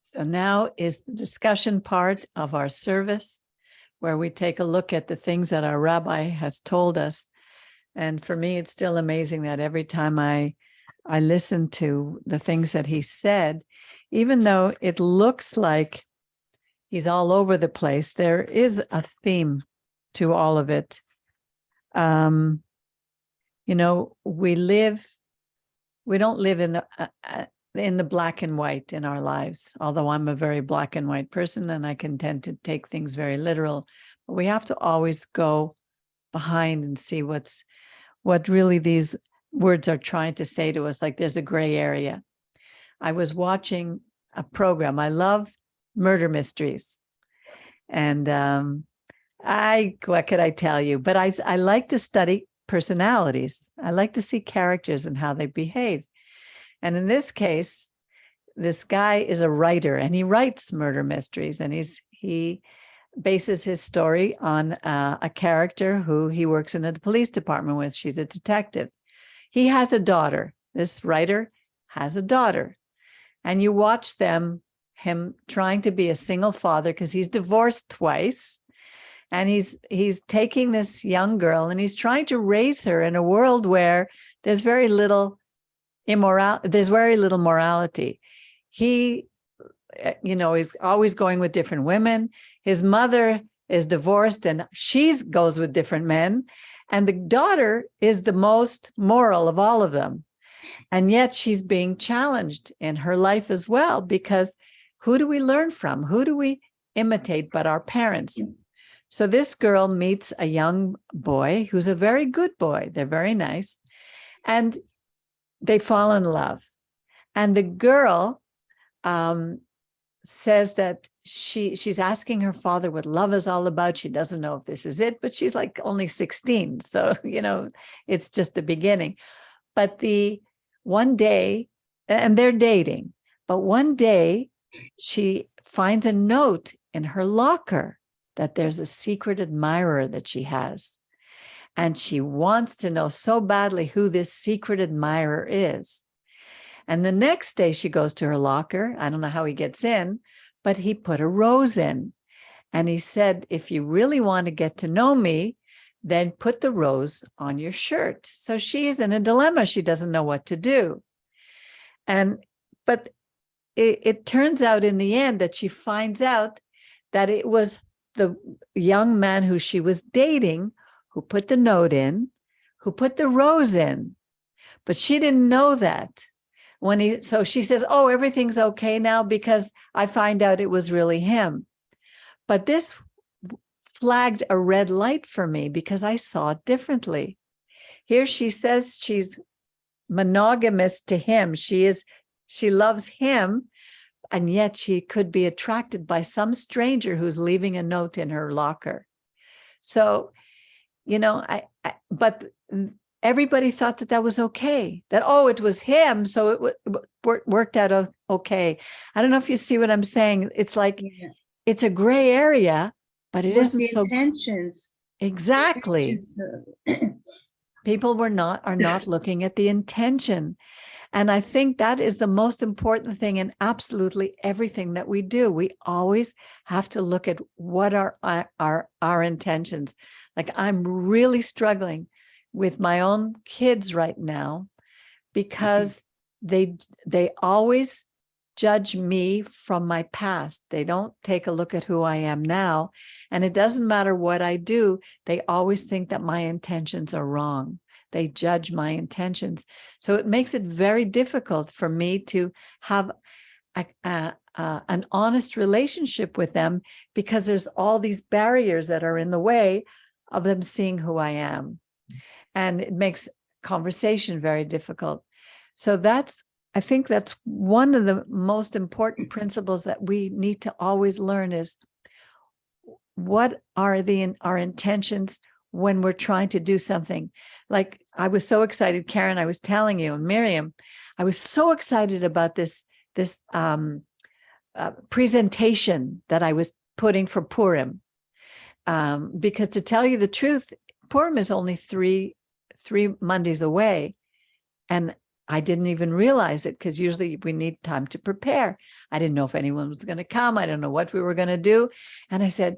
So now is the discussion part of our service, where we take a look at the things that our rabbi has told us. And for me, it's still amazing that every time I listen to the things that he said, even though it looks like he's all over the place, there is a theme to all of it. We don't live in the black and white in our lives, although I'm a very black and white person and I can tend to take things very literal. But we have to always go behind and see what really these words are trying to say to us. Like there's a gray area. I was watching a program. I love murder mysteries. And what could I tell you? But I like to study personalities. I like to see characters and how they behave. And in this case, this guy is a writer and he writes murder mysteries, and he bases his story on a character who he works in a police department with. She's a detective. He has a daughter. This writer has a daughter. And you watch him trying to be a single father because he's divorced twice. And he's taking this young girl and he's trying to raise her in a world where there's very little morality. He, is always going with different women. His mother is divorced and she goes with different men. And the daughter is the most moral of all of them. And yet she's being challenged in her life as well, because who do we learn from? Who do we imitate but our parents? So this girl meets a young boy who's a very good boy. They're very nice. And they fall in love. And the girl says that she's asking her father what love is all about. She doesn't know if this is it, but she's like only 16. So, it's just the beginning. But one day, and they're dating, but one day she finds a note in her locker that there's a secret admirer that she has. And she wants to know so badly who this secret admirer is. And the next day she goes to her locker. I don't know how he gets in, but he put a rose in. And he said, if you really want to get to know me, then put the rose on your shirt. So she is in a dilemma. She doesn't know what to do. But it turns out in the end that she finds out that it was the young man who she was dating who put the note in, who put the rose in. But she didn't know that. So she says, oh, everything's okay now because I find out it was really him. But this flagged a red light for me because I saw it differently. Here she says she's monogamous to him. She loves him, and yet she could be attracted by some stranger who's leaving a note in her locker. So, but everybody thought that was okay, that, it was him. So it worked out okay. I don't know if you see what I'm saying. It's like, It's a gray area, but it isn't the so. Intentions. Exactly. People are not looking at the intention. And I think that is the most important thing in absolutely everything that we do. We always have to look at what are our intentions. Like I'm really struggling with my own kids right now because they always judge me from my past. They don't take a look at who I am now. And it doesn't matter what I do. They always think that my intentions are wrong. They judge my intentions. So it makes it very difficult for me to have an honest relationship with them because there's all these barriers that are in the way of them seeing who I am. And it makes conversation very difficult. So I think that's one of the most important principles that we need to always learn is what are our intentions when we're trying to do something. Like I was so excited, Karen, I was telling you, and Miriam, I was so excited about this presentation that I was putting for Purim. Because to tell you the truth, Purim is only three Mondays away. And I didn't even realize it because usually we need time to prepare. I didn't know if anyone was going to come. I don't know what we were going to do. And I said,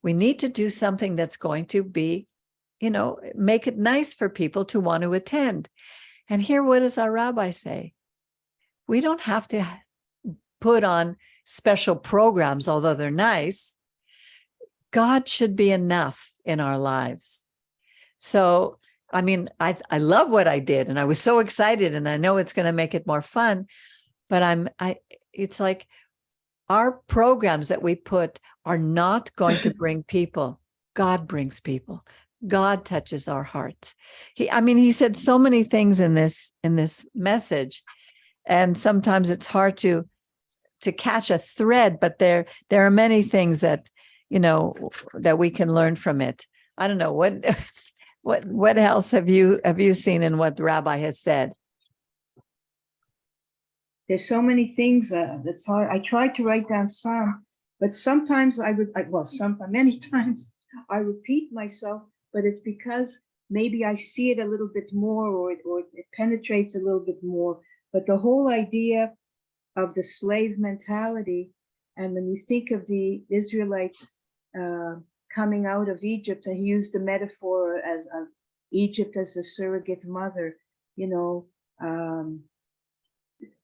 we need to do something that's going to be, make it nice for people to want to attend. And here, what does our rabbi say? We don't have to put on special programs, although they're nice. God should be enough in our lives. So, I mean, I love what I did, and I was so excited, and I know it's going to make it more fun. But it's like our programs that we put are not going to bring people. God brings people. God touches our hearts. He said so many things in this message, and sometimes it's hard to catch a thread. But there are many things that that we can learn from it. I don't know what else have you seen in what the rabbi has said? There's so many things that's hard. I tried to write down some, but sometimes many times I repeat myself, but it's because maybe I see it a little bit more, or it penetrates a little bit more. But the whole idea of the slave mentality, and when you think of the Israelites coming out of Egypt, and he used the metaphor of Egypt as a surrogate mother,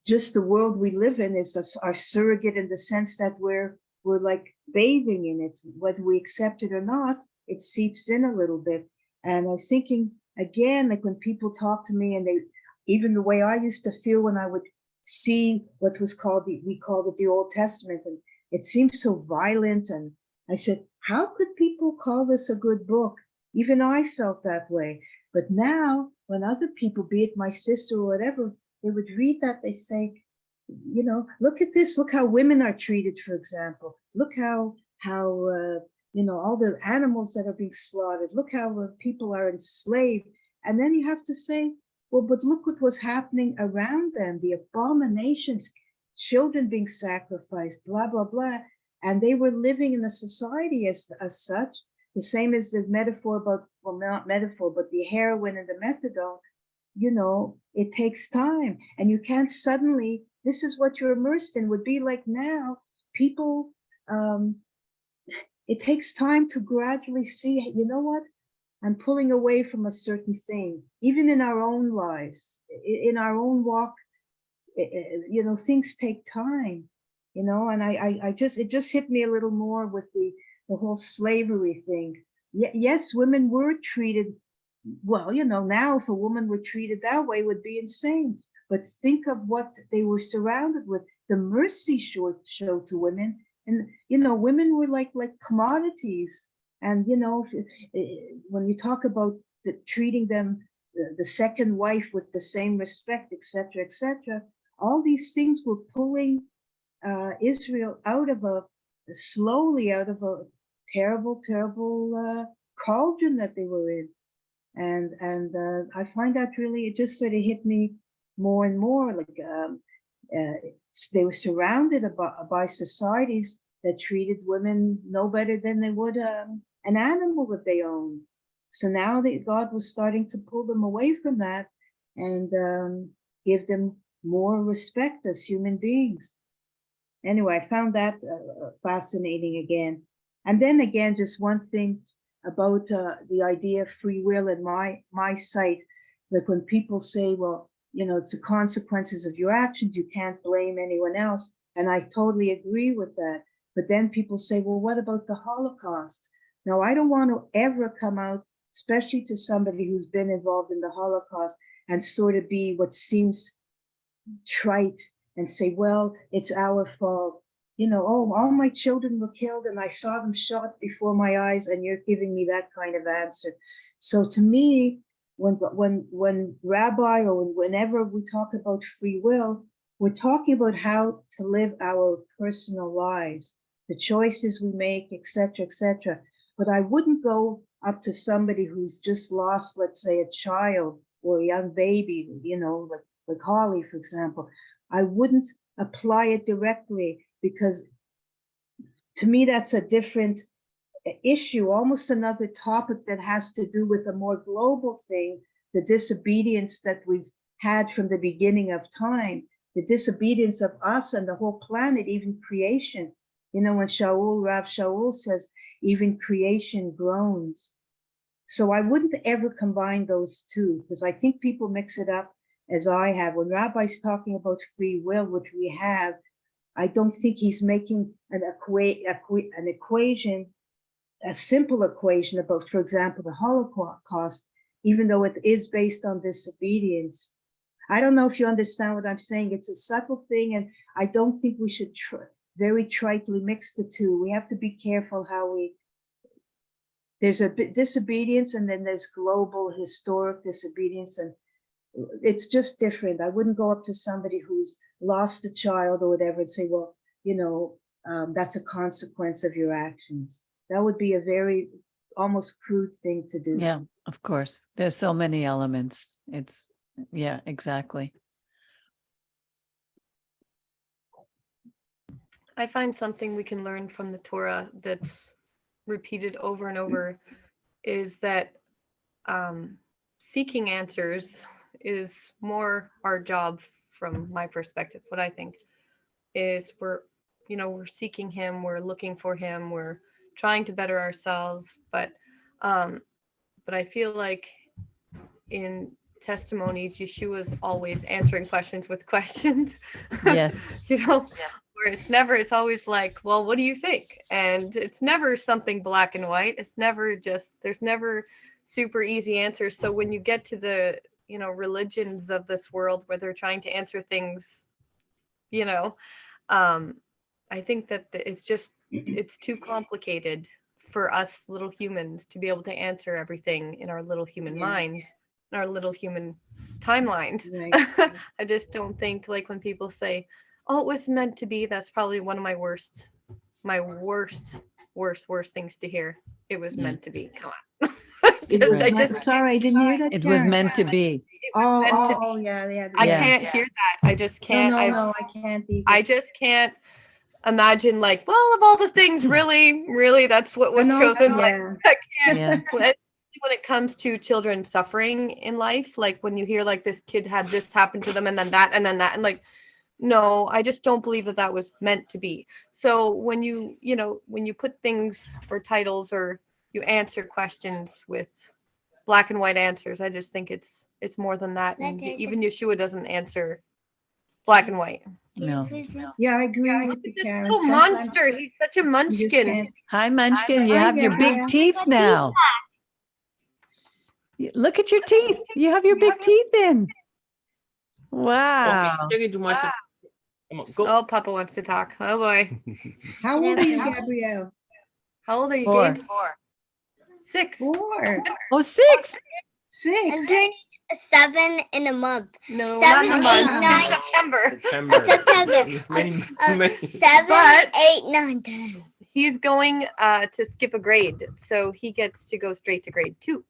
just the world we live in is our surrogate, in the sense that we're like bathing in it, whether we accept it or not. It seeps in a little bit. And I was thinking again, like when people talk to me, and even the way I used to feel when I would see what was we called it the Old Testament, and it seemed so violent. And I said, how could people call this a good book? Even I felt that way. But now, when other people, be it my sister or whatever, they would read that, they say, look at this, look how women are treated, for example. Look how all the animals that are being slaughtered. Look how people are enslaved. And then you have to say, well, but look what was happening around them, the abominations, children being sacrificed, blah, blah, blah. And they were living in a society as such, the same as the metaphor about, well, not metaphor, but the heroin and the methadone. It takes time, and you can't suddenly, this is what you're immersed in. Would be like now, people, it takes time to gradually see, you know what, I'm pulling away from a certain thing, even in our own lives, in our own walk, things take time, and it just hit me a little more with the whole slavery thing. Yes, women were treated well, now if a woman were treated that way, it would be insane. But think of what they were surrounded with, the mercy showed to women. And, women were like commodities. And, when you talk about treating them, the second wife, with the same respect, etc., all these things were pulling Israel slowly out of a terrible, terrible cauldron that they were in. And I find that really, it just sort of hit me more and more. Like they were surrounded by societies that treated women no better than they would an animal that they owned. So now that God was starting to pull them away from that, and give them more respect as human beings. Anyway, I found that fascinating again. And then again, just one thing about the idea of free will in my sight, like when people say, well, it's the consequences of your actions, you can't blame anyone else. And I totally agree with that. But then people say, well, what about the Holocaust? Now, I don't want to ever come out, especially to somebody who's been involved in the Holocaust, and sort of be what seems trite and say, well, it's our fault. All my children were killed and I saw them shot before my eyes, and you're giving me that kind of answer. So to me, when Rabbi, or whenever we talk about free will, we're talking about how to live our personal lives, the choices we make, etc., etc. But I wouldn't go up to somebody who's just lost, let's say, a child or a young baby, like Holly, for example. I wouldn't apply it directly, because to me, that's a different issue, almost another topic that has to do with a more global thing, the disobedience that we've had from the beginning of time, the disobedience of us and the whole planet, even creation. You know, when Rav Shaul says, even creation groans. So I wouldn't ever combine those two, because I think people mix it up as I have. When Rabbi's talking about free will, which we have, I don't think he's making an equation, a simple equation about, for example, the Holocaust, even though it is based on disobedience. I don't know if you understand what I'm saying. It's a subtle thing, and I don't think we should very tritely mix the two. We have to be careful how there's a bit disobedience, and then there's global historic disobedience, and it's just different. I wouldn't go up to somebody who's lost a child or whatever and say, well, you know, that's a consequence of your actions. That would be a very almost crude thing to do. Yeah, of course. There's so many elements. Yeah, exactly. I find something we can learn from the Torah that's repeated over and over is that seeking answers is more our job from my perspective. What I think is we're seeking him, we're looking for him, we're trying to better ourselves, but I feel like in testimonies, Yeshua's always answering questions with questions. Yes. Where it's always like, well, what do you think? And it's never something black and white. It's never there's never super easy answers. So when you get to the, religions of this world where they're trying to answer things, I think that it's too complicated for us little humans to be able to answer everything in our little human minds, in our little human timelines. Right. I just don't think, like, when people say, oh, it was meant to be, that's probably one of my worst things to hear. It was meant to be. Come on. Sorry, I didn't hear that. It was meant to be. Yeah. I can't hear that. I just can't. No, I can't either. I just can't imagine, like, well, of all the things, really, that's what was chosen. Like, I can't. When it comes to children suffering in life, like when you hear like this kid had this happen to them and then that, and like, no, I just don't believe that was meant to be. So when you put things or titles, or you answer questions with black and white answers, I just think it's more than that. And even Yeshua doesn't answer black and white. No. Yeah, I agree with you, Karen. Little monster. He's such a munchkin. Hi, Munchkin. You have your big teeth now. Look at your teeth. You have your big teeth in. Wow. Okay, too much. Come on, go. Oh, Papa wants to talk. Oh boy. How old are you, Gabrielle? How old are you, 4. Gabe? 6. 4. Oh, 6. 6. I'm turning 7 in a month. No, 7, not a 8, month. 9. September. September. Many. 7, But 8, 9, 10. He's going to skip a grade, so he gets to go straight to grade 2.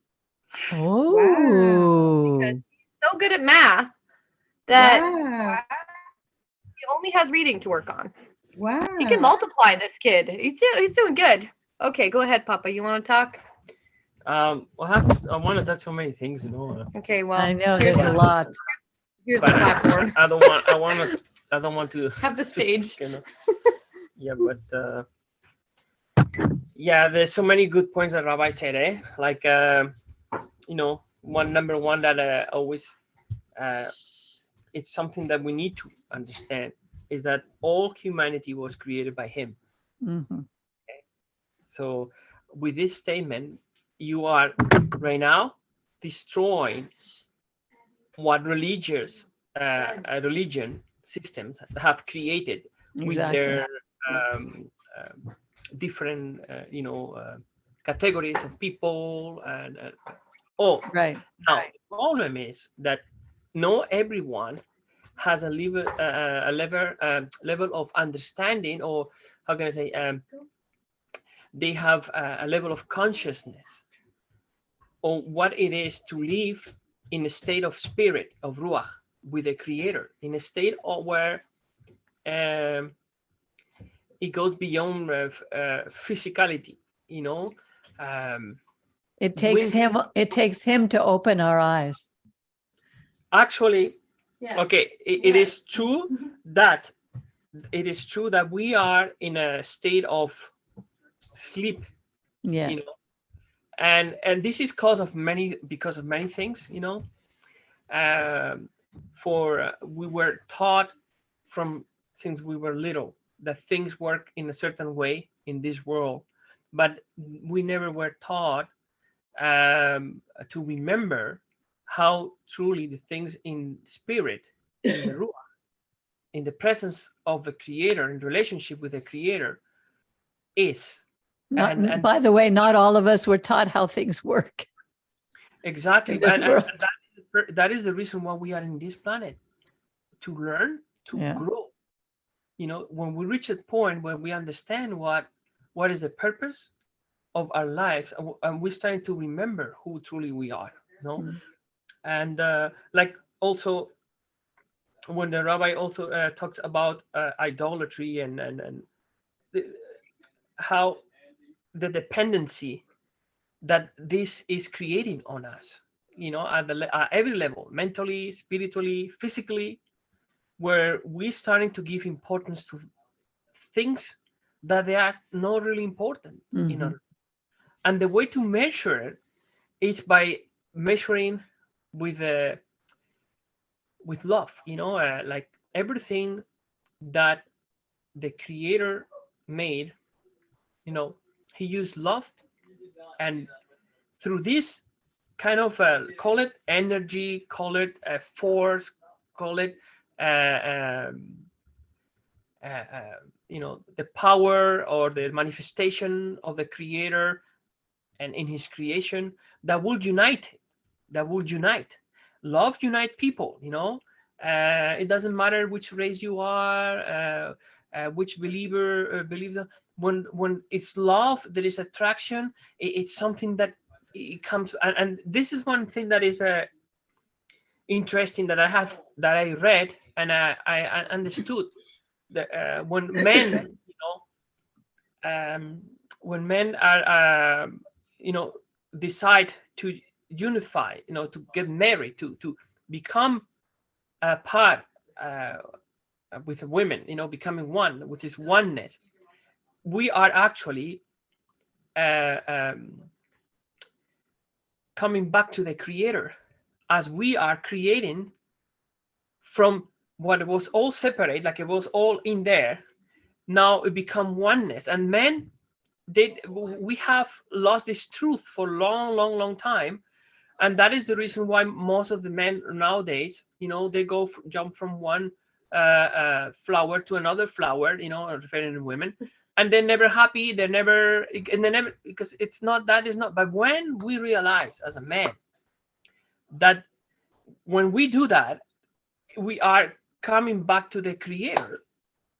Oh. Because he's so good at math that he only has reading to work on. Wow. He can multiply, this kid. He's doing good. Okay, go ahead, Papa. You want to talk? I want to touch so many things, Okay, well, I know there's a lot. Here's the platform. I don't want to Have the stage. Yeah, but there's so many good points that Rabbi said, like number one that always it's something that we need to understand, is that all humanity was created by him. Mm-hmm. Okay? So with this statement, you are right now destroying what religion systems have created with their different categories of people and right. Now the problem is that not everyone has a level of understanding, or how can I say, they have a level of consciousness on what it is to live in a state of spirit, of ruach, with the Creator, in a state of where it goes beyond physicality. It takes him to open our eyes. Actually, Okay, it is true that we are in a state of sleep, Yeah. you know, and this is because of many things, you know. We were taught from since we were little that things work in a certain way in this world, but we never were taught to remember how truly the things in spirit, in the ruach, in the presence of the creator, in relationship with the creator is. And By the way, not all of us were taught how things work exactly, in this world. that is the reason why we are in this planet, to learn, to grow. You know, when we reach a point where we understand what is the purpose of our lives, and we're starting to remember who truly we are, you know. And like also when the rabbi also talks about idolatry and how the dependency that this is creating on us, you know, at every level, mentally, spiritually, physically, where we're starting to give importance to things that they are not really important, you know. And the way to measure it is by measuring with love, you know, like everything that the creator made, you know, he used love, and through this kind of call it energy, call it force, call it you know, the power or the manifestation of the creator and in his creation, that will unite love, unite people, you know. It doesn't matter which race you are, which believer believes. When it's love, there is attraction. It's something that it comes, and this is one thing that is interesting that I read and I understood that when men, you know, when men are you know, decide to unify, you know, to get married, to become a part with women, you know, becoming one, which is oneness. We are actually coming back to the creator, as we are creating from what was all separate, like it was all in there. Now it become oneness, and men, we have lost this truth for long time, and that is the reason why most of the men nowadays, you know, they jump from one flower to another flower, you know, referring to women, and they're never happy, they're never, because it's not, that is not. But when we realize as a man that when we do that, we are coming back to the creator,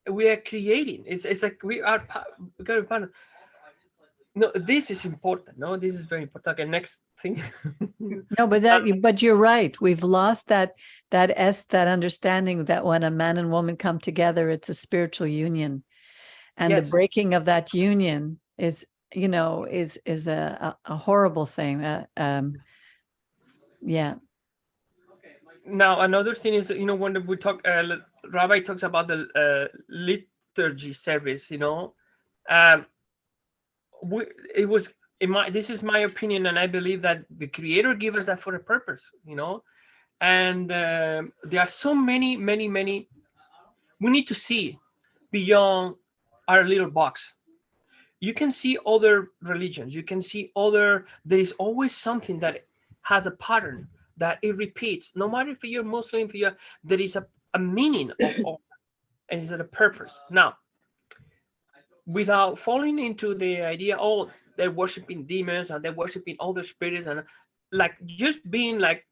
we are creating, it's like we are part of. No, this is important. No, this is very important. Okay, next thing. No, but you're right. We've lost that understanding that when a man and woman come together, it's a spiritual union, and Yes. the breaking of that union is, you know, is a horrible thing. Yeah. Now another thing is, you know, when we talk, Rabbi talks about the liturgy service. You know, it was this is my opinion, and I believe that the Creator gave us that for a purpose. You know, and there are so many. We need to see beyond our little box. You can see other religions. You can see there is always something that has a pattern, that it repeats. No matter if you're Muslim, there is a meaning of all, and is it a purpose. Now, without falling into the idea, oh, they're worshiping demons and they're worshiping other spirits, and like just being like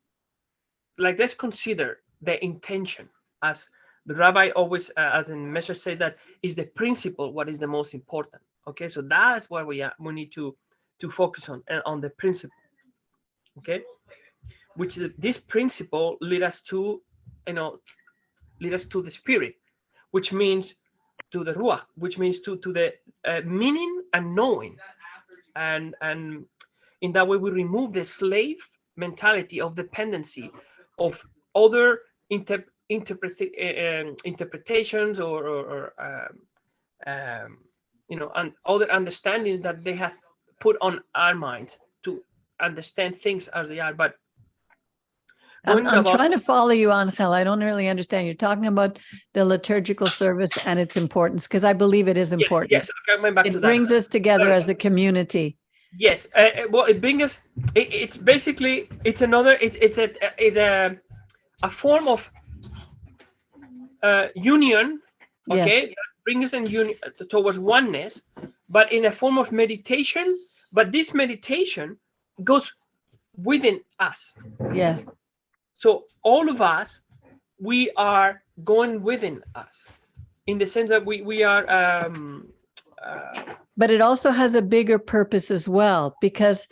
let's consider the intention, as the rabbi always, as in message, say that is the principle what is the most important. Okay, so that's what we need to focus on the principle. Okay, which this principle lead us to, you know, lead us to the spirit, which means to the ruach, which means to the meaning and knowing, and in that way we remove the slave mentality of dependency of other interpretations or and other understandings that they have put on our minds to understand things as they are. But I'm trying to follow you, Angel. I don't really understand. You're talking about the liturgical service and its importance, because I believe it is important. Yes, coming back to that. It brings us together as a community. Yes, well, it brings us. It's basically it's a form of union. Okay, Yes. Bring us in union towards oneness, but in a form of meditation. But this meditation goes within us. Yes. So all of us, we are going within us, in the sense that we are. But it also has a bigger purpose as well, because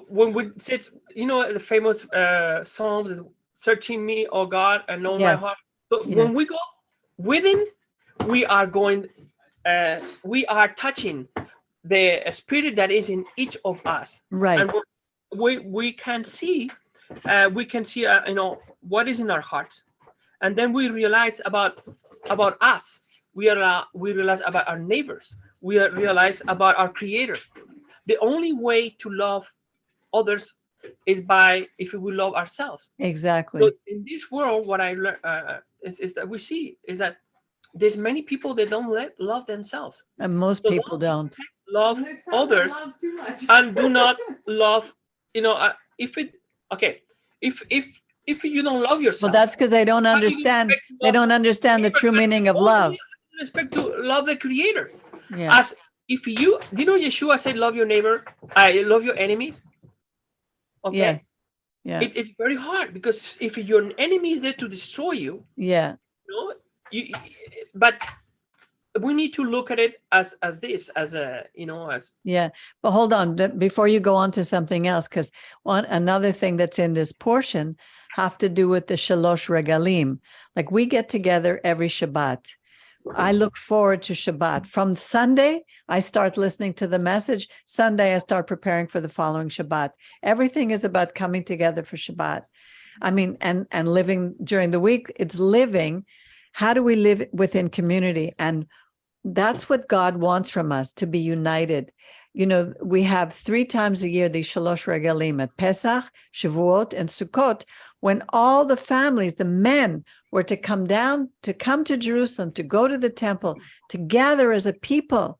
when we sit, the famous Psalms, "Searching me, O God, and know my heart." So when we go within, we are going. We are touching the spirit that is in each of us, right? And we can see. We can see, what is in our hearts, and then we realize about us. We realize about our neighbors. We realize about our Creator. The only way to love others is if we love ourselves. Exactly. So in this world, what I learn is that we see is that there's many people that don't love themselves, and most people don't love others, and do not love. If you don't love yourself, well, that's because they don't understand. They don't understand the true meaning of love. Expect to love the Creator. Yeah. As if Yeshua said, "Love your neighbor. I love your enemies." Okay. Yes. Yeah. It's very hard, because if your enemy is there to destroy you, yeah. But we need to look at it as yeah. But hold on, before you go on to something else, because another thing that's in this portion have to do with the Shalosh Regalim. Like, we get together every Shabbat. I look forward to Shabbat. From Sunday, I start listening to the message. Sunday, I start preparing for the following Shabbat. Everything is about coming together for Shabbat. I mean, and living during the week, it's living. How do we live within community? And that's what God wants from us, to be united. We have 3 times a year these Shalosh Regalim at Pesach, Shavuot, and Sukkot, when all the families, the men, were to come to Jerusalem, to go to the temple, to gather as a people.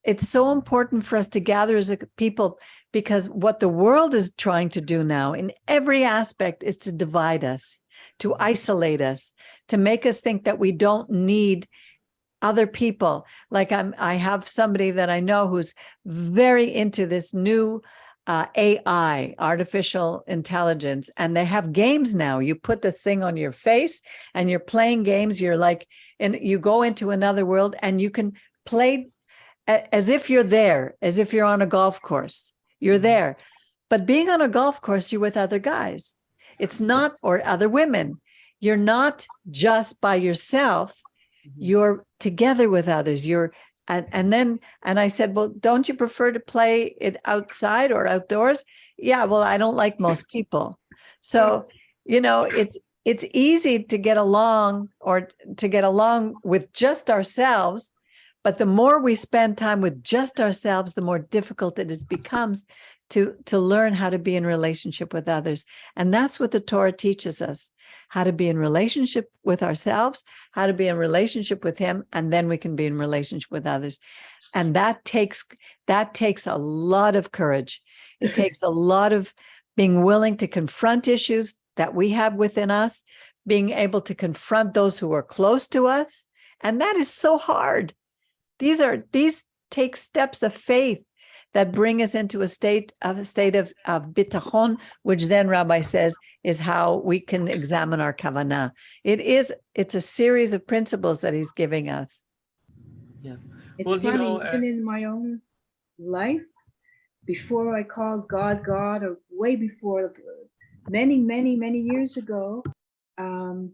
It's so important for us to gather as a people, because what the world is trying to do now in every aspect is to divide us, to isolate us, to make us think that we don't need other people. Like I have somebody that I know who's very into this new AI, artificial intelligence, and they have games now. You put the thing on your face and you're playing games. You're like, and you go into another world and you can play as if you're there, as if you're on a golf course. You're there. But being on a golf course, you're with other guys. It's not, or other women. You're not just by yourself. You're together with others. And I said, well, don't you prefer to play it outside or outdoors? Yeah, well, I don't like most people. So, it's easy to get along with just ourselves. But the more we spend time with just ourselves, the more difficult it becomes to learn how to be in relationship with others. And that's what the Torah teaches us, how to be in relationship with ourselves, how to be in relationship with Him, and then we can be in relationship with others. And that takes a lot of courage. It takes a lot of being willing to confront issues that we have within us, being able to confront those who are close to us. And that is so hard. These take steps of faith that bring us into a state of bitachon, which then Rabbi says is how we can examine our kavanah. It's a series of principles that he's giving us. Yeah. It's funny, even in my own life, before I called God, or way before, many, many, many years ago, I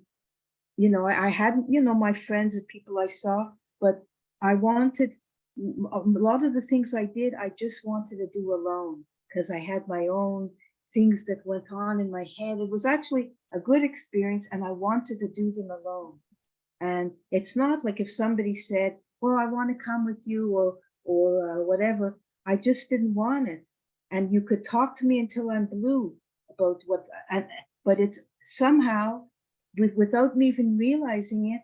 hadn't, my friends and people I saw, but I wanted, a lot of the things I did, I just wanted to do alone, because I had my own things that went on in my head. It was actually a good experience, and I wanted to do them alone. And it's not like if somebody said, well, I want to come with you or whatever. I just didn't want it. And you could talk to me until I'm blue about what, but it's somehow, without me even realizing it,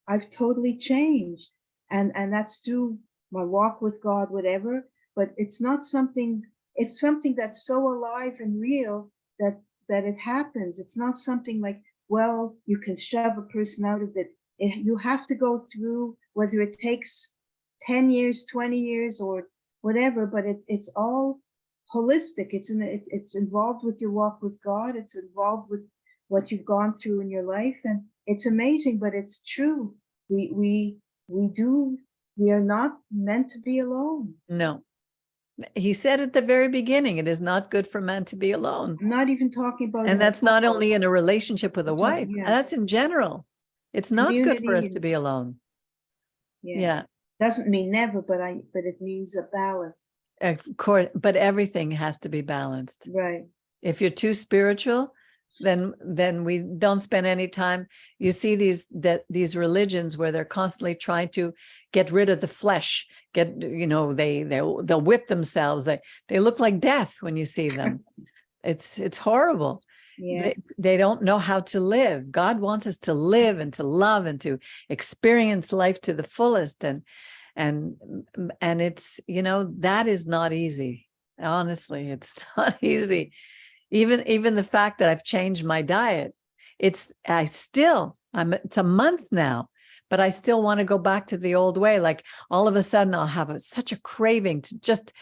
I've totally changed. And that's through my walk with God, whatever. But it's not something, it's something that's so alive and real that it happens. It's not something like, well, you can shove a person out of it. You have to go through, whether it takes 10 years, 20 years, or whatever, but it's all holistic. It's involved with your walk with God. It's involved with what you've gone through in your life. And it's amazing, but it's true. We are not meant to be alone. No. He said at the very beginning, it is not good for man to be alone. I'm not even talking about. And that's not only in a relationship with a wife, yeah. that's in general. It's not good for us Community to be alone. Yeah. Doesn't mean never, but it means a balance. Of course, but everything has to be balanced. Right. If you're too spiritual, then we don't spend any time. You see these religions where they're constantly trying to get rid of the flesh. They'll whip themselves. They look like death when you see them. It's horrible. Yeah. They don't know how to live. God wants us to live and to love and to experience life to the fullest. And it's, that is not easy. Honestly, it's not easy. Even the fact that I've changed my diet, it's a month now, but I still want to go back to the old way. Like all of a sudden I'll have such a craving to just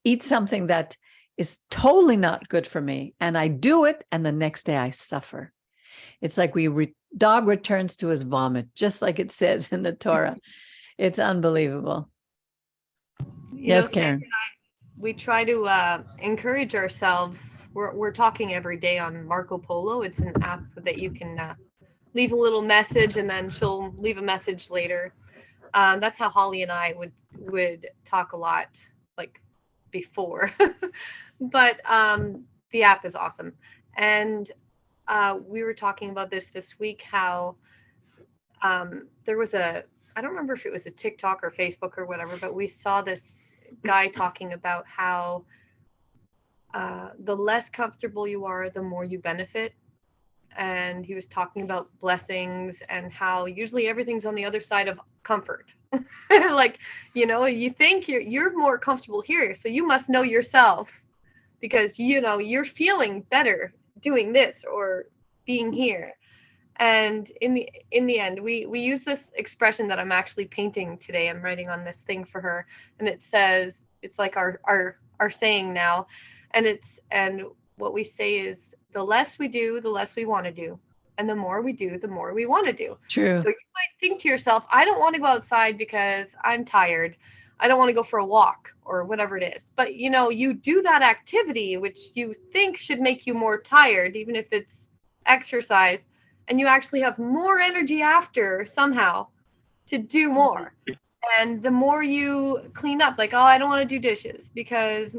eat something that is totally not good for me. And I do it. And the next day I suffer. It's like dog returns to his vomit, just like it says in the Torah. It's unbelievable. Yes, Karen. We try to encourage ourselves. We're talking every day on Marco Polo. It's an app that you can leave a little message, and then she'll leave a message later. That's how Holly and I would talk a lot, like before. But the app is awesome. And we were talking about this week, how there was I don't remember if it was a TikTok or Facebook or whatever, but we saw this guy talking about how the less comfortable you are, the more you benefit. And he was talking about blessings and how usually everything's on the other side of comfort. Like, you think you're more comfortable here, so you must know yourself, because you're feeling better doing this or being here. And in the end, we use this expression that I'm actually painting today. I'm writing on this thing for her, and it says, it's like our saying now, and what we say is, the less we do, the less we want to do, and the more we do, the more we want to do. True. So you might think to yourself, I don't want to go outside because I'm tired. I don't want to go for a walk or whatever it is. But you do that activity which you think should make you more tired, even if it's exercise, and you actually have more energy after somehow to do more. And the more you clean up, like, oh, I don't want to do dishes because,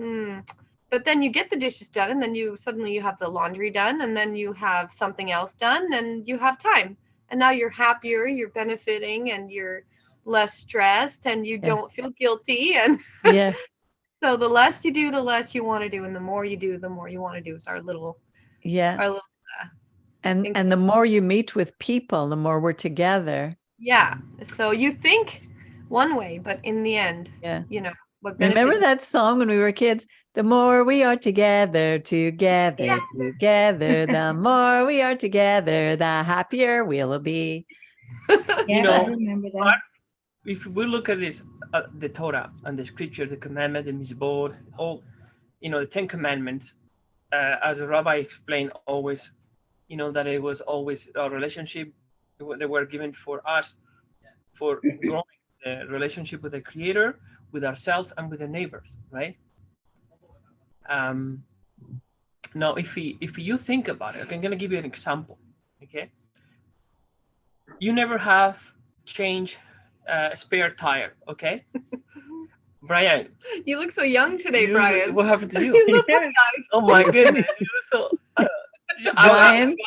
but then you get the dishes done, and then you have the laundry done, and then you have something else done, and you have time. And now you're happier, you're benefiting, and you're less stressed, and you don't feel guilty. And yes. So the less you do, the less you want to do, and the more you do, the more you want to do. Is our little and the more you meet with people, the more we're together. Yeah. So you think one way, but in the end, what benefits. Remember that song when we were kids? The more we are together, together, the more we are together, the happier we'll be. Yeah, I remember that. If we look at this, the Torah and the scriptures, the commandment, the Mishpatim, all, the 10 Commandments, as the Rabbi explained always, that it was always a relationship. They were given for us, for growing the relationship with the Creator, with ourselves, and with the neighbors, right? Now, if you think about it, I'm going to give you an example, okay? You never have changed a spare tire, okay? Brian. You look so young today, Brian. What happened to you? You look young. Oh my goodness. So, Brian,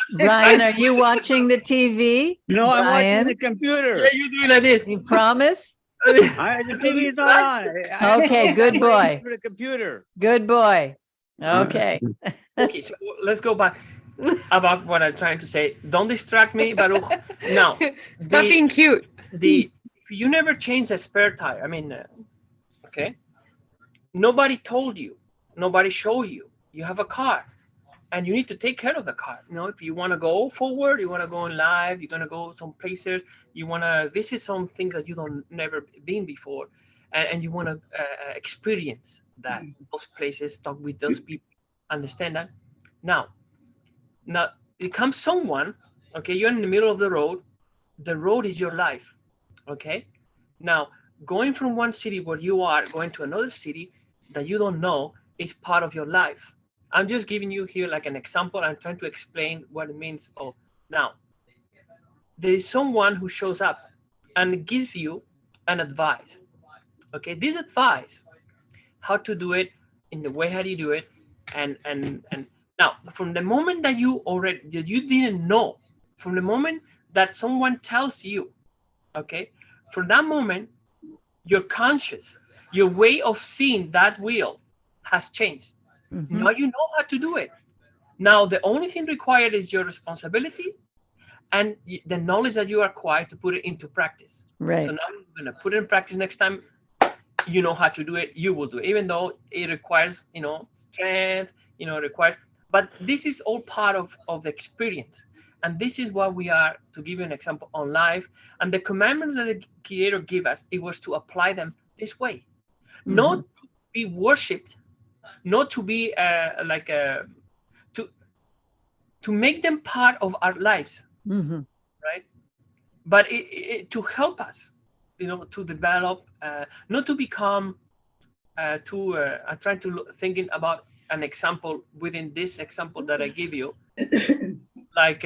are you watching the TV? No, I'm watching Brian? the computer. Yeah, you doing like this. You promise? The TV is not on. Okay, good I'm boy. waiting for the computer. Good boy. Okay. Okay, so let's go back about what I'm trying to say. Don't distract me, Baruch. Now, Stop being cute. You never change a spare tire. I mean, okay. Nobody told you. Nobody showed you. You have a car, and you need to take care of the car. You know, if you want to go forward, you want to go in live, you're gonna go some places, you want to visit some things that you don't never been before, and you want to experience that those places, talk with those people, understand that. Now it comes someone, okay, you're in the middle of the road is your life, okay. Now going from one city where you are going to another city that you don't know is part of your life. I'm just giving you here like an example. I'm trying to explain what it means. Oh, now there is someone who shows up and gives you an advice, okay. This advice, how to do it, in the way how do you do it, and now from the moment that you didn't know, from the moment that someone tells you, okay, from that moment your conscious, your way of seeing that wheel has changed. Now you know how to do it. Now the only thing required is your responsibility and the knowledge that you acquire to put it into practice. Right. So now you're going to put it in practice. Next time you know how to do it, you will do it, even though it requires, strength, requires, but this is all part of the experience. And this is what we are, to give you an example, on life. And the commandments that the Creator gave us, it was to apply them this way, not to be worshipped, not to be to make them part of our lives, right? But to help us, to develop, not to become I'm trying to thinking about an example within this example that I give you, like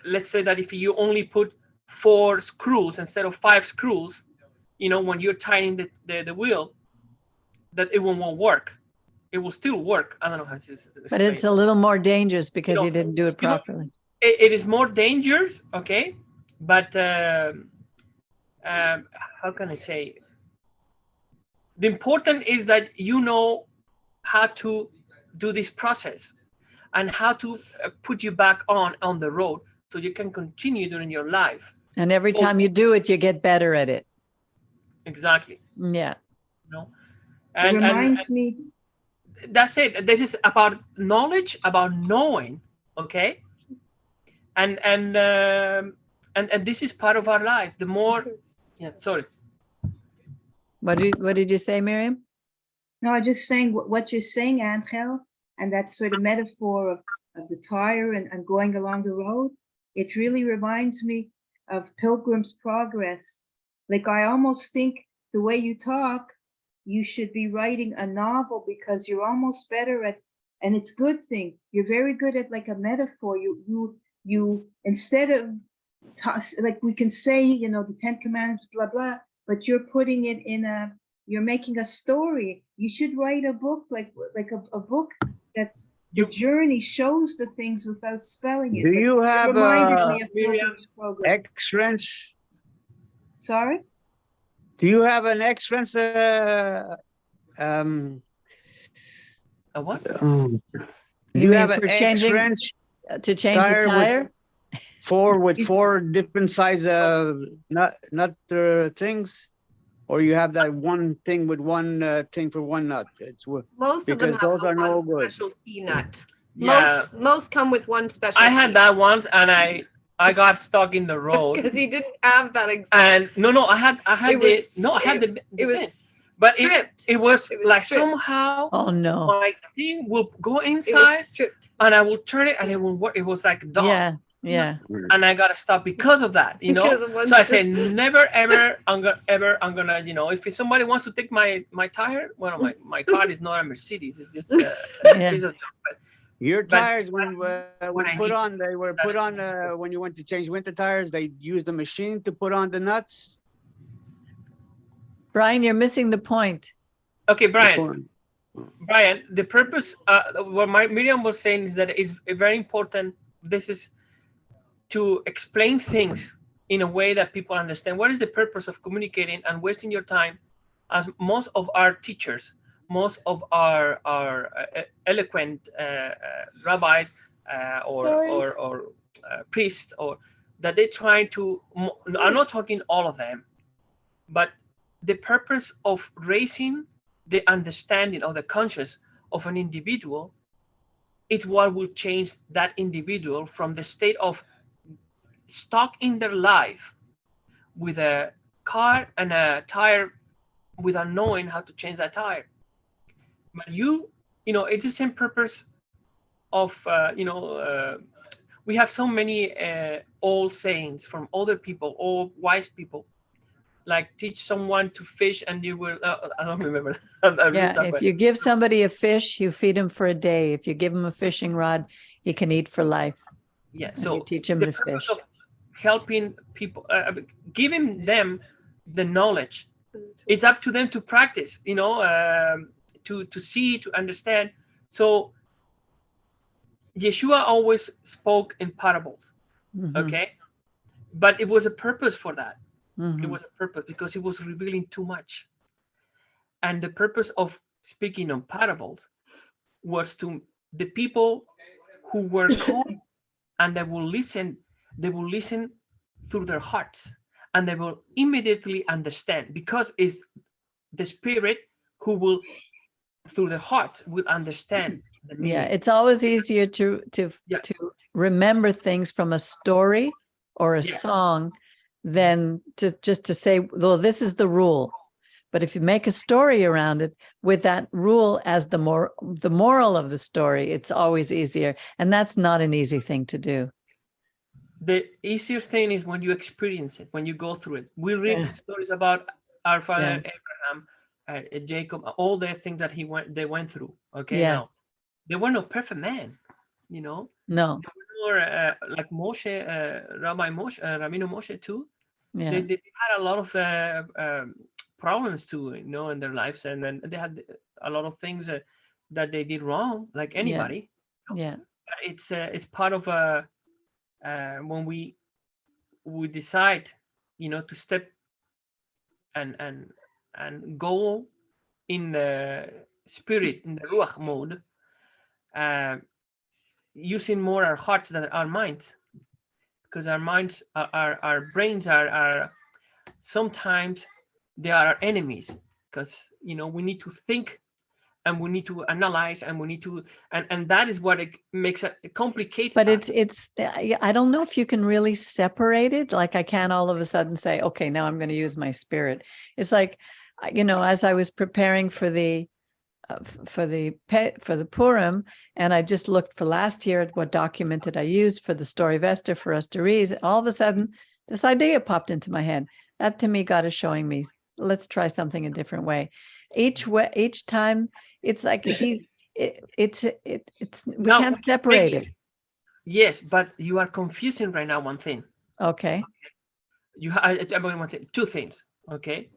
let's say that if you only put 4 screws instead of 5 screws, when you're tightening the wheel, that it won't work. It will still work. I don't know how to explain. But it's a little more dangerous because you didn't do it properly. It is more dangerous, okay, but how can I say? The important is that you know how to do this process and how to put you back on the road so you can continue during your life. And every time you do it, you get better at it. Exactly. Yeah. It reminds me. That's it. This is about knowledge, about knowing, okay? And this is part of our life. The more, sorry. What did you say, Miriam? No, I'm just saying what you're saying, Angel, and that sort of metaphor of the tire and going along the road. It really reminds me of Pilgrim's Progress. Like, I almost think the way you talk, you should be writing a novel, because you're almost better at, and it's a good thing, you're very good at like a metaphor. You instead of like we can say, the 10 Commandments, blah, blah, but you're putting it you're making a story. You should write a book, like a book that's the journey, shows the things without spelling it. Do you have reminded me of Pilgrim's Progress. X-wrench? Sorry? Do you have an X-wrench? A what? Do you have an X-wrench to change the tire? With 4 different size nut things, or you have that one thing with one thing for one nut? Most of them have those are no good. Special peanut. Yeah. Most come with one special. I had that once, and I got stuck in the road because he didn't have that exact. And I had the it was but stripped. It was like stripped. somehow. Oh no! My thing will go It inside, was stripped. and I will turn it, and it will work. It was like dog. Yeah. And I gotta stop because of that, So I say never ever. I'm gonna if somebody wants to take my tire, well, my car is not a Mercedes. It's just a piece of chocolate. Your tires, when put on, they were put on when you went to change winter tires. They used the machine to put on the nuts. Brian, you're missing the point. Okay, Brian. Brian, the purpose, what Miriam was saying is that it's very important. This is to explain things in a way that people understand. What is the purpose of communicating and wasting your time? As most of our teachers, most of our eloquent rabbis or priests, or that they try to, I'm not talking all of them, but the purpose of raising the understanding of the conscious of an individual is what will change that individual from the state of stuck in their life with a car and a tire without knowing how to change that tire. But you know, it's the same purpose of, we have so many old sayings from other people, old wise people, like teach someone to fish and you will, I don't remember. Yeah, if you give somebody a fish, you feed him for a day. If you give him a fishing rod, he can eat for life. Yeah, And so you teach him to fish. Helping people, giving them the knowledge. It's up to them to practice, to see, to understand. So Yeshua always spoke in parables, okay? But it was a purpose for that. It was a purpose because he was revealing too much. And the purpose of speaking on parables was to the people who were called and they will listen through their hearts and they will immediately understand, because it's the Spirit who will, through the heart, will understand the meaning. Yeah, it's always easier to remember things from a story or a song than to say, well, this is the rule. But if you make a story around it with that rule as the moral of the story, it's always easier. And that's not an easy thing to do. The easiest thing is when you experience it, when you go through it. We read stories about our father Abraham, Jacob, all the things that they went through. Okay, now they were no perfect man, No. They were like Moshe, Rabbi Moshe, Rabbeinu Moshe too. Yeah. They had a lot of problems too, in their lives, and then they had a lot of things that they did wrong, like anybody. Yeah. It's part of when we decide, to step and go in the spirit, in the ruach mode, using more our hearts than our minds, because our minds, our brains are sometimes they are our enemies, because we need to think and we need to analyze and we need to and that is what it makes it complicated. But it's I don't know if you can really separate it. Like I can't all of a sudden say, okay, now I'm going to use my spirit. It's like, as I was preparing for the Purim, and I just looked for last year at what document did I use for the story of Esther for us to read. All of a sudden, this idea popped into my head. That to me, God is showing me, let's try something a different way. Each time, it's like we can't separate it. Yes, but you are confusing right now one thing. Okay. Two things. Okay.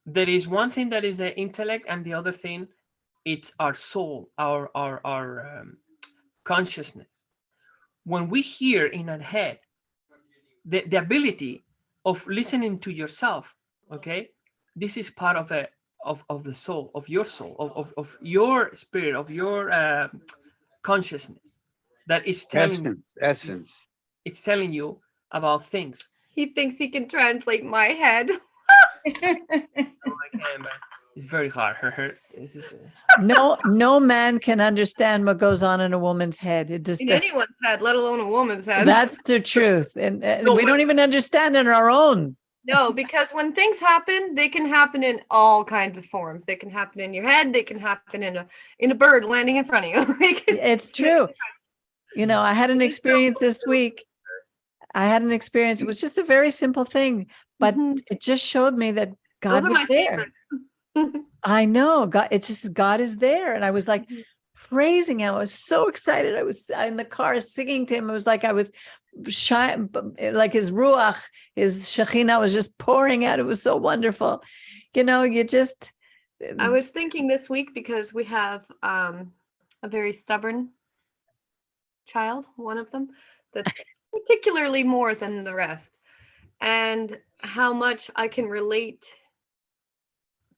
There is one thing that is the intellect, and the other thing, it's our soul, our consciousness. When we hear in our head, the ability of listening to yourself, okay, this is part of the soul, of your your spirit, of your consciousness, that is telling essence. It's telling you about things. He thinks he can translate my head. It's very hard. No man can understand what goes on in a woman's head. It just in anyone's head, let alone a woman's head. That's the truth, and we don't even understand in our own. No, because when things happen, they can happen in all kinds of forms. They can happen in your head. They can happen in a bird landing in front of you. It's true. I had an experience this week. It was just a very simple thing, but it just showed me that God was there. I know God. It's just God is there, and I was like praising Him. I was so excited. I was in the car singing to Him. It was like I was like His ruach, His shekhinah was just pouring out. It was so wonderful. You just I was thinking this week because we have a very stubborn child, one of them, that's particularly more than the rest, and how much I can relate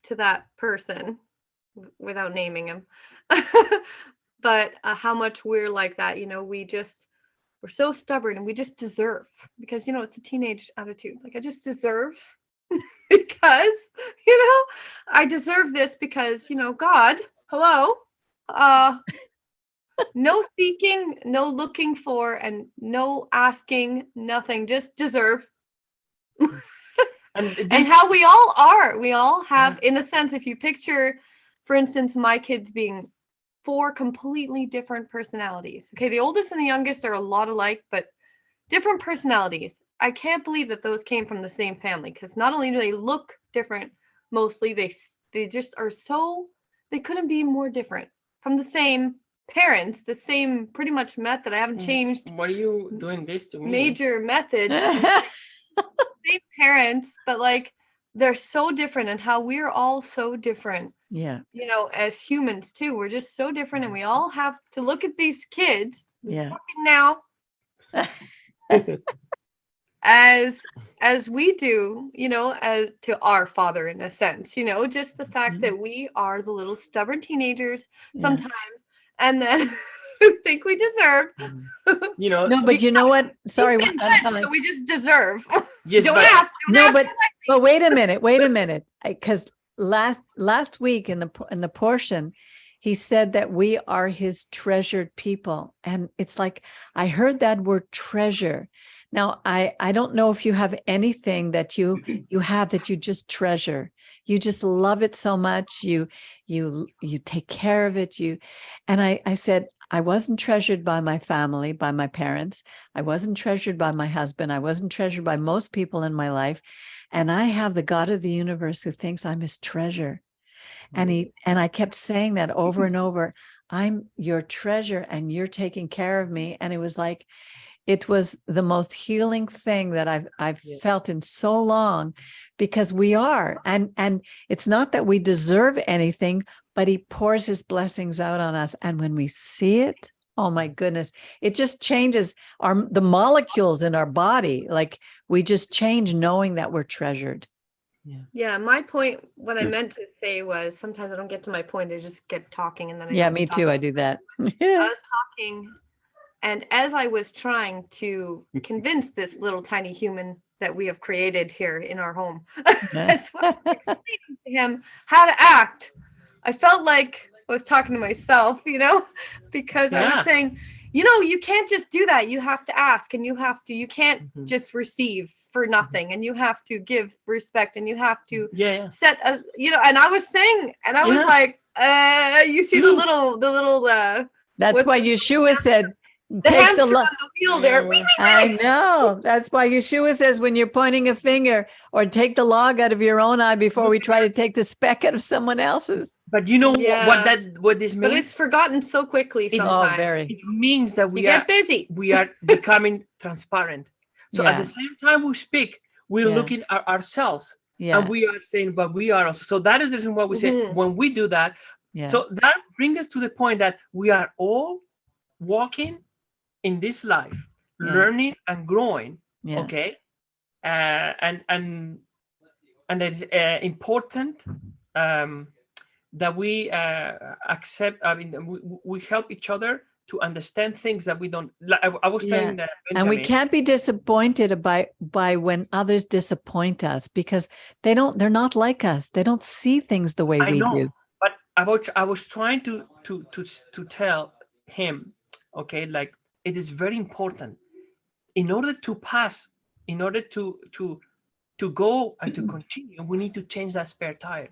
to that person without naming him. But how much we're like that, we're so stubborn and we just deserve, because it's a teenage attitude, like I just deserve because I deserve this because God, hello, no seeking, no looking for, and no asking, nothing, just deserve. And how we all are, we all have, in a sense, if you picture, for instance, my kids being 4 completely different personalities. Okay, the oldest and the youngest are a lot alike, but different personalities. I can't believe that those came from the same family, because not only do they look different, mostly they just are so, they couldn't be more different from the same parents, the same pretty much method. I haven't changed. Why are you doing this to me? Major methods. Same parents, but like they're so different, and how we're all so different. Yeah. As humans too, we're just so different, and we all have to look at these kids now as we do, as to our father, in a sense, just the fact that we are the little stubborn teenagers sometimes, and then think we deserve. No, but you know what? Sorry, so we just deserve. Yes, Don't but, ask. Don't ask but wait a minute, because last week in the portion, he said that we are his treasured people, and it's like I heard that word treasure. Now I don't know if you have anything that you have that you just treasure. You just love it so much. You take care of it. And I said, I wasn't treasured by my family, by my parents. I wasn't treasured by my husband. I wasn't treasured by most people in my life. And I have the God of the universe who thinks I'm his treasure. And I kept saying that over and over. I'm your treasure and you're taking care of me. And it was like, it was the most healing thing that I've felt in so long, because we are, and it's not that we deserve anything, but he pours his blessings out on us. And when we see it, oh my goodness, it just changes the molecules in our body. Like we just change knowing that we're treasured. Yeah, my point, what I meant to say was, sometimes I don't get to my point. I just get talking, and then me too. I do that. I was talking, and as I was trying to convince this little tiny human that we have created here in our home, as well as explaining to him how to act, I felt like I was talking to myself, because I was saying, you can't just do that. You have to ask, and you can't just receive for nothing, and you have to give respect, and you have to set a, and I was saying, and I was like, you see the little, that's why Yeshua said, the hamster on the wheel there. I know. That's why Yeshua says, when you're pointing a finger, or take the log out of your own eye before we try to take the speck out of someone else's. But you know what this means? But it's forgotten so quickly sometimes. Very. It means that we get busy. We are becoming transparent. So at the same time we speak, we're looking at ourselves, and we are saying, but we are also. So that is the reason why we say, when we do that. So that brings us to the point that we are all walking in this life, learning and growing. Okay, and it's important that we accept. I mean, we help each other to understand things that we don't. Like I was telling that, and we can't be disappointed by when others disappoint us, because they're not like us. They don't see things the way we do. But I was trying to tell him, okay, like, it is very important in order to pass, in order to go and to continue, we need to change that spare tire.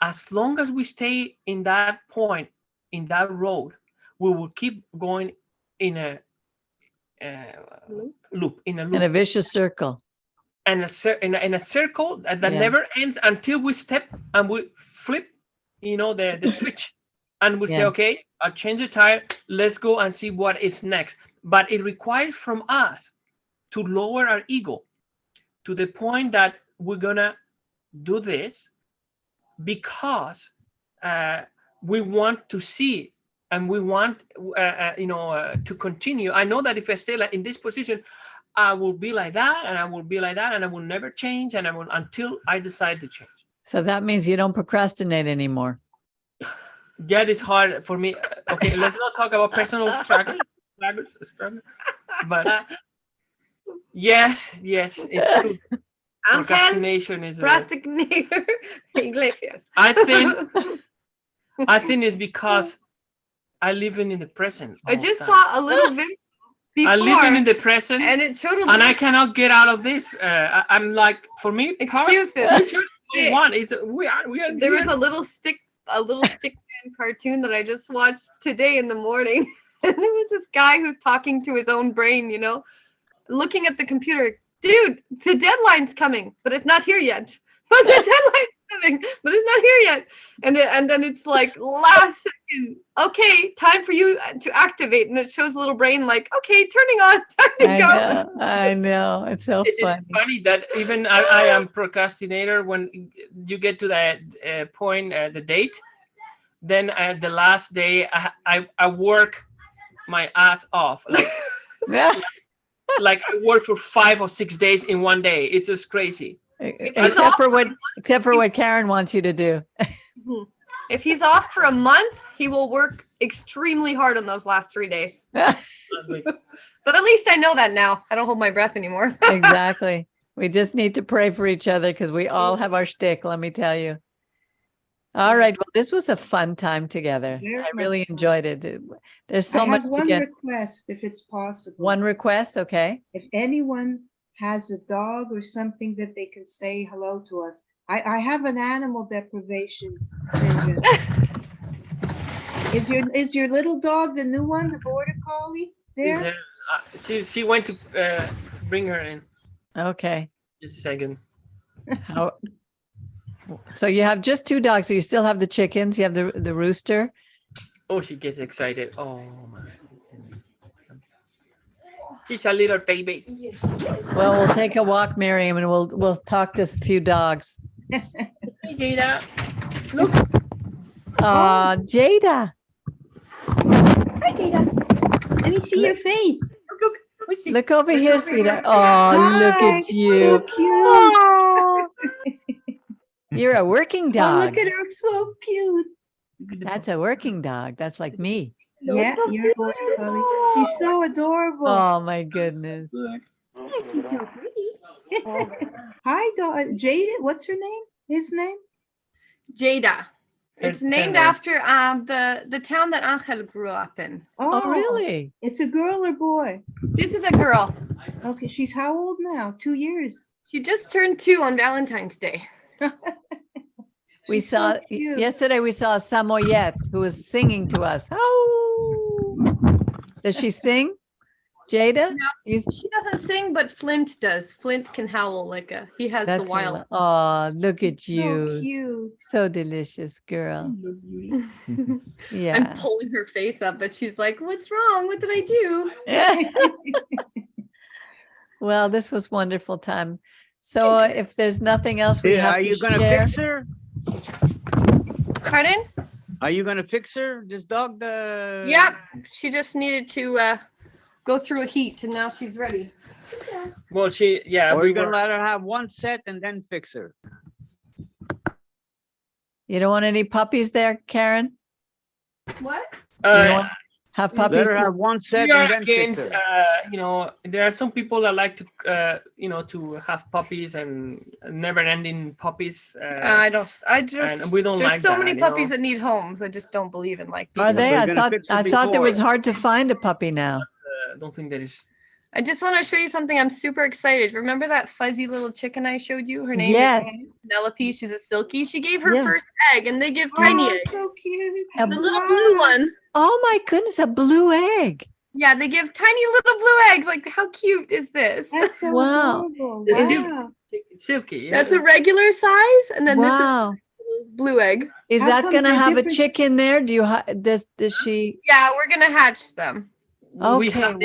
As long as we stay in that point, in that road, we will keep going in a loop, in a vicious circle, and in a circle that never ends until we step and we flip, the switch, and we say, okay, I'll change the tire. Let's go and see what is next. But it requires from us to lower our ego to the point that we're gonna do this because we want to see and we want to continue. I know that if I stay like in this position, I will be like that, and I will be like that, and I will never change, and I will until I decide to change. So that means you don't procrastinate anymore. That is hard for me. Okay, let's not talk about personal struggle. But yes, it's true. Procrastination is procrastinator. Iglesias. I think it's because I live in the present. I just saw a little bit before. I live in the present, and it showed and I cannot get out of this. I'm like, for me, excuses. One is we are. There was a little stick man cartoon that I just watched today in the morning, and there was this guy who's talking to his own brain, looking at the computer. Dude, the deadline's coming, but it's not here yet. But the deadline's coming, but it's not here yet. And then it's like last second. Okay, time for you to activate, and it shows the little brain like, okay, turning on, time to go. I know. It's so funny. It's funny that even I am procrastinator. When you get to that point, the date, then the last day I work my ass off. Like I work for 5 or 6 days in one day. It's just crazy. Except for what Karen wants you to do. If he's off for a month, he will work extremely hard on those last 3 days. But at least I know that now. I don't hold my breath anymore. Exactly. We just need to pray for each other because we all have our shtick, let me tell you. All right. Well, this was a fun time together. I really enjoyed it. There's so much. I have one request, if it's possible. One request, okay. If anyone has a dog or something that they can say hello to us. I have an animal deprivation syndrome. Is your little dog the new one, the border collie there? She went to bring her in. Okay. Just a second. So you have just 2 dogs. So you still have the chickens. You have the rooster. Oh, she gets excited. Oh my. She's a little baby. Well, we'll take a walk, Miriam, and we'll talk to a few dogs. Hey, Jada. Look. Jada. Hi, Jada. Let me see your face. Look over here, sweetheart. Oh, look at you. So cute. You're a working dog. Oh, look at her, so cute. That's a working dog. That's like me. Yeah, you're a border collie. She's so adorable. Oh my goodness. Hi, dog. Jada, what's her name? His name? Jada. It's named after the town that Angel grew up in. Oh, really? It's a girl or boy? This is a girl. Okay, she's how old now? 2 years. She just turned 2 on Valentine's Day. We saw yesterday. We saw Samoyed who was singing to us. Oh, does she sing, Jada? No, she doesn't sing, but Flint does. Flint can howl like he has the wild. Oh, look at you! So cute, so delicious, girl. Yeah, I'm pulling her face up, but she's like, "What's wrong? What did I do?" Well, this was wonderful time. So if there's nothing else we have to share. Are you going to fix her? Pardon? Are you going to fix her? This dog? Yep. She just needed to go through a heat, and now she's ready. Well, Or we're going to let her have one set and then fix her. You don't want any puppies there, Karen? What? Have puppies? Let her have one set and then fix her. There are some people that like to, to have puppies and never-ending puppies. I just. And we don't like that. There's so many puppies that need homes. I just don't believe in people. Are they? I thought there was hard to find a puppy now. I don't think that is. I just want to show you something. I'm super excited. Remember that fuzzy little chicken I showed you? Her name is Penelope. She's a silky. She gave her first egg, and they give tiny eggs. So cute. The little blue one. Oh my goodness, a blue egg. Yeah, they give tiny little blue eggs. Like, how cute is this? That's so adorable. Wow. Silky. Yeah. That's a regular size, and then this is a blue egg. Is that going to have a chick in there? Do you does she? Yeah, we're going to hatch them. Okay,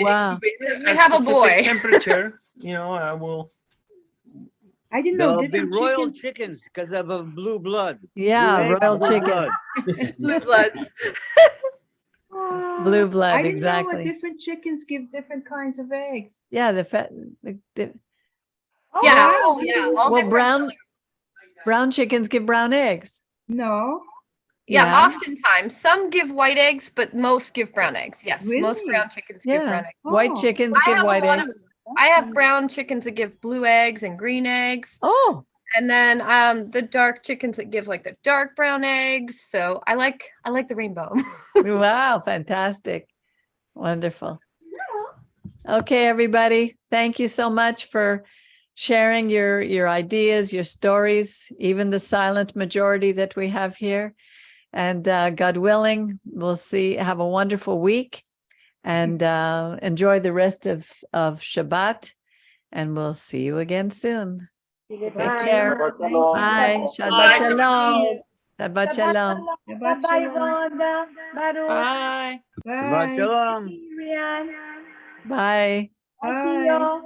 wow. We have a boy. Temperature, we'll I didn't know There'll be different royal chickens. chickens because of a blue blood. Yeah, Blue egg, royal blue chicken. blood. Blue blood. Blue blood, I didn't know what exactly. different chickens give different kinds of eggs. Yeah, the Yeah. Oh, yeah. All well, different brown chickens give brown eggs. No, Yeah, Yeah. oftentimes. Some give white eggs, but most give brown eggs. Yes, most Really? brown chickens give Yeah, brown eggs. white Oh. chickens I give have a white lot eggs. of. I have brown chickens that give blue eggs and green eggs, Oh, and then the dark chickens that give like the dark brown eggs. So I like the rainbow. wow, fantastic. Wonderful. Okay, everybody. Thank you so much for sharing your ideas, your stories, even the silent majority that we have here. And God willing, we'll have a wonderful week and enjoy the rest of Shabbat. And we'll see you again soon. Take care. Bye. Shabbat shalom. Shabbat shalom. Shabbat shalom. Bye. Shabbat Bye. shalom. Bye. Bye.